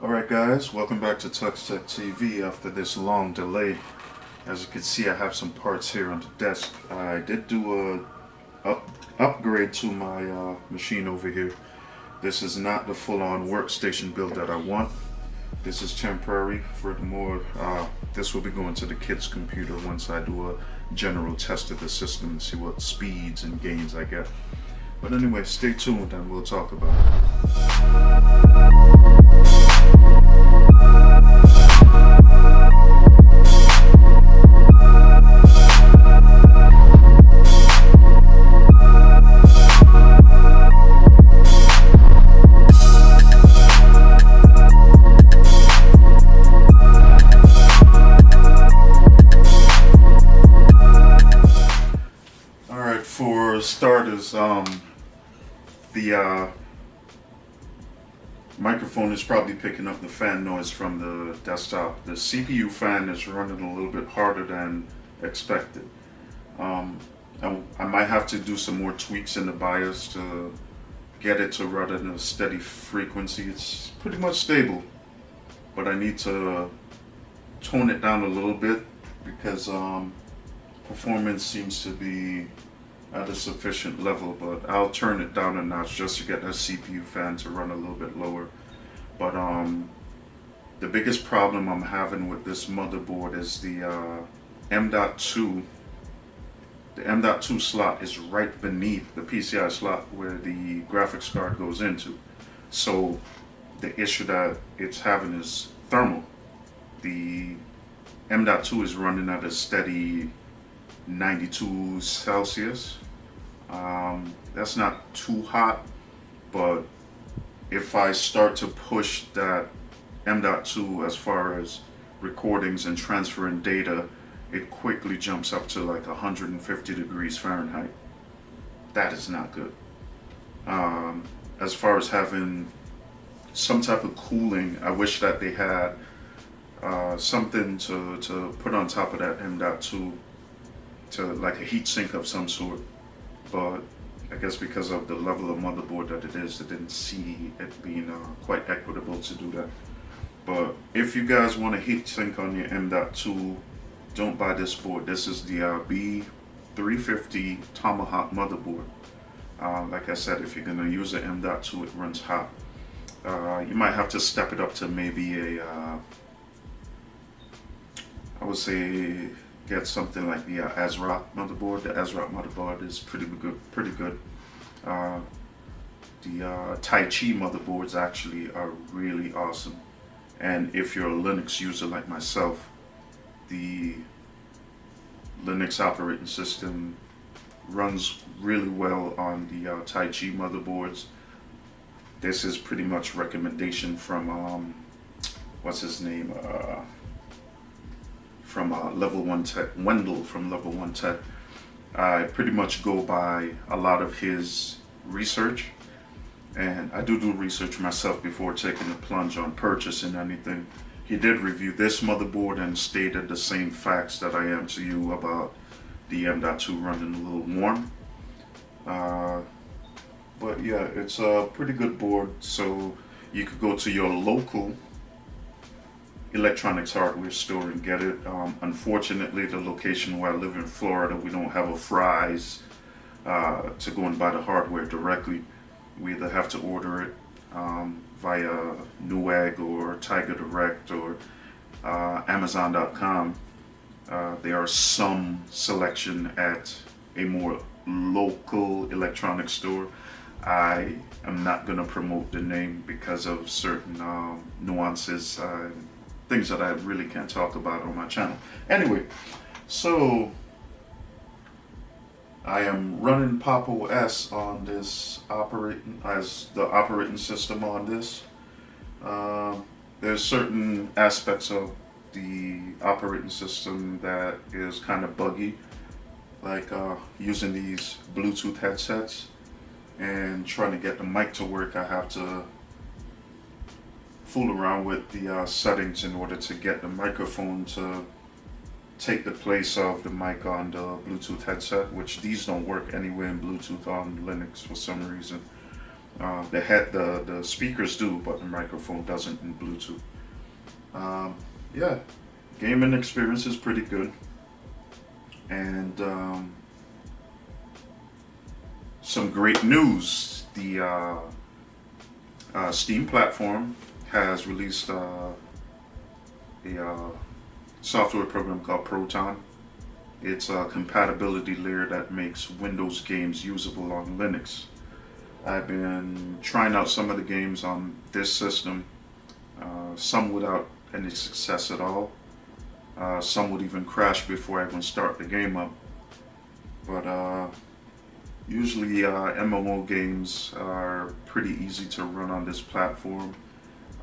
Alright guys, welcome back to Tux Tech TV after this long delay. As you can see, I have some parts here on the desk. I did do a upgrade to my machine over here. This is not the full-on workstation build that I want. This is temporary. Furthermore, this will be going to the kids' computer once I do a general test of the system and see what speeds and gains I get. But anyway, stay tuned and we'll talk about it. For starters, the microphone is probably picking up the fan noise from the desktop. The CPU fan is running a little bit harder than expected. I might have to do some more tweaks in the BIOS to get it to run at a steady frequency. It's pretty much stable, but I need to tone it down a little bit because performance seems to be at a sufficient level, but I'll turn it down a notch just to get that CPU fan to run a little bit lower. But the biggest problem I'm having with this motherboard is the M.2. The M.2 slot is right beneath the PCI slot where the graphics card goes into. So the issue that it's having is thermal. The M.2 is running at a steady 92 Celsius. That's not too hot, but if I start to push that M.2 as far as recordings and transferring data, it quickly jumps up to like 150 degrees Fahrenheit. That is not good. As far as having some type of cooling, I wish that they had something to put on top of that M.2, to like a heat sink of some sort, but I guess because of the level of motherboard that it is, I didn't see it being quite equitable to do that. But if you guys want a heat sink on your M.2, don't buy this board. This is the B350 Tomahawk motherboard. Like I said, if you're gonna use an M.2, it runs hot. You might have to step it up to maybe a, I would say, get something like the ASRock motherboard. The ASRock motherboard is pretty good. The Tai Chi motherboards actually are really awesome. And if you're a Linux user like myself, the Linux operating system runs really well on the Tai Chi motherboards. This is pretty much recommendation from what's his name? From Level 1 Tech, Wendell from Level 1 Tech. I pretty much go by a lot of his research, and I do research myself before taking the plunge on purchasing anything. He did review this motherboard and stated the same facts that I am to you about the M.2 running a little warm. But yeah, it's a pretty good board, so you could go to your local electronics hardware store and get it. Unfortunately, the location where I live in Florida, we don't have a Fry's to go and buy the hardware directly. We either have to order it via Newegg or Tiger Direct or Amazon.com. There are some selection at a more local electronics store. I am not going to promote the name because of certain nuances, things that I really can't talk about on my channel. Anyway, so I am running Pop! OS on this as the operating system on this. There's certain aspects of the operating system that is kind of buggy, like using these Bluetooth headsets and trying to get the mic to work. I have to fool around with the settings in order to get the microphone to take the place of the mic on the Bluetooth headset, which these don't work anywhere in Bluetooth on Linux for some reason. The speakers do, but the microphone doesn't in Bluetooth. Yeah, gaming experience is pretty good, and some great news. The Steam platform has released a software program called Proton. It's a compatibility layer that makes Windows games usable on Linux. I've been trying out some of the games on this system, some without any success at all. Some would even crash before I even start the game up. But usually MMO games are pretty easy to run on this platform.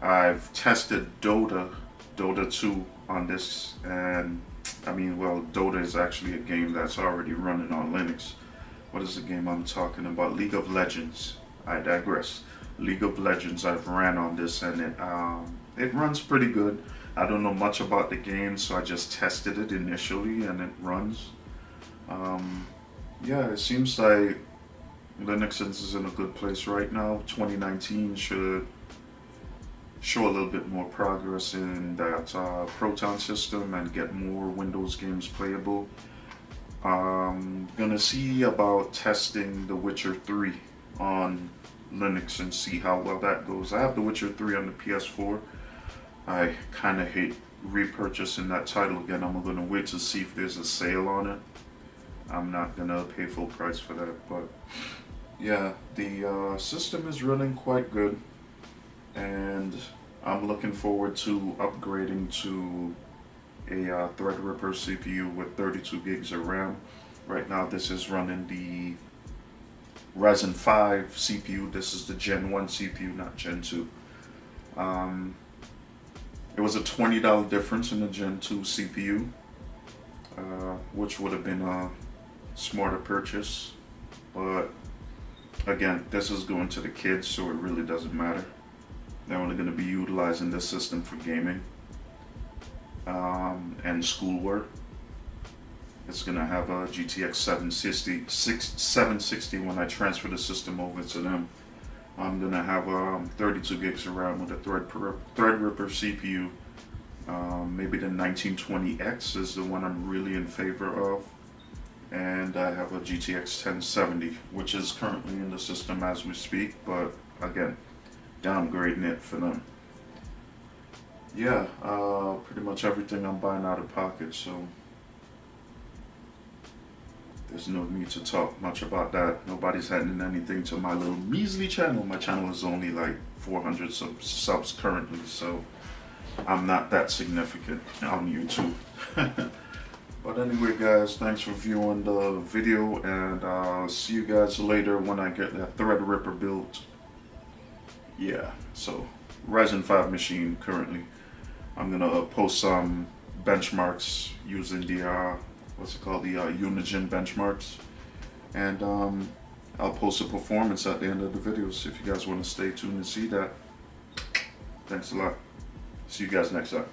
I've tested Dota 2 on this, and I mean, well, Dota is actually a game that's already running on Linux. What is the game I'm talking about? League of Legends. I digress. League of Legends I've ran on this, and it runs pretty good. I don't know much about the game, so I just tested it initially, and it runs. Yeah, it seems like Linux is in a good place right now. 2019 should show a little bit more progress in that Proton system and get more Windows games playable. Gonna see about testing The Witcher 3 on Linux and see how well that goes. I have The Witcher 3 on the PS4. I kind of hate repurchasing that title again. I'm gonna wait to see if there's a sale on it. I'm not gonna pay full price for that, but yeah, the system is running quite good, and I'm looking forward to upgrading to a Threadripper CPU with 32 gigs of RAM. Right now, this is running the Ryzen5 CPU. This is the Gen 1 CPU, not Gen 2. It was a $20 difference in the Gen 2 CPU, which would have been a smarter purchase. But again, this is going to the kids, so it really doesn't matter. They're only going to be utilizing this system for gaming and schoolwork. It's going to have a GTX 760 when I transfer the system over to them. I'm going to have 32 gigs of RAM with a Threadripper CPU. Maybe the 1920X is the one I'm really in favor of. And I have a GTX 1070, which is currently in the system as we speak, but again, downgrading it for them. Yeah, pretty much everything I'm buying out of pocket, so there's no need to talk much about that. Nobody's adding anything to my little measly channel. My channel is only like 400 subs currently, so I'm not that significant on YouTube. But anyway, guys, thanks for viewing the video, and I'll see you guys later when I get that Threadripper built. Yeah, so Ryzen 5 machine currently. I'm gonna post some benchmarks using the what's it called, the Unigine benchmarks, and I'll post a performance at the end of the video. So if you guys want to stay tuned and see that, thanks a lot. See you guys next time.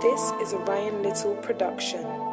This is a Ryan Little production.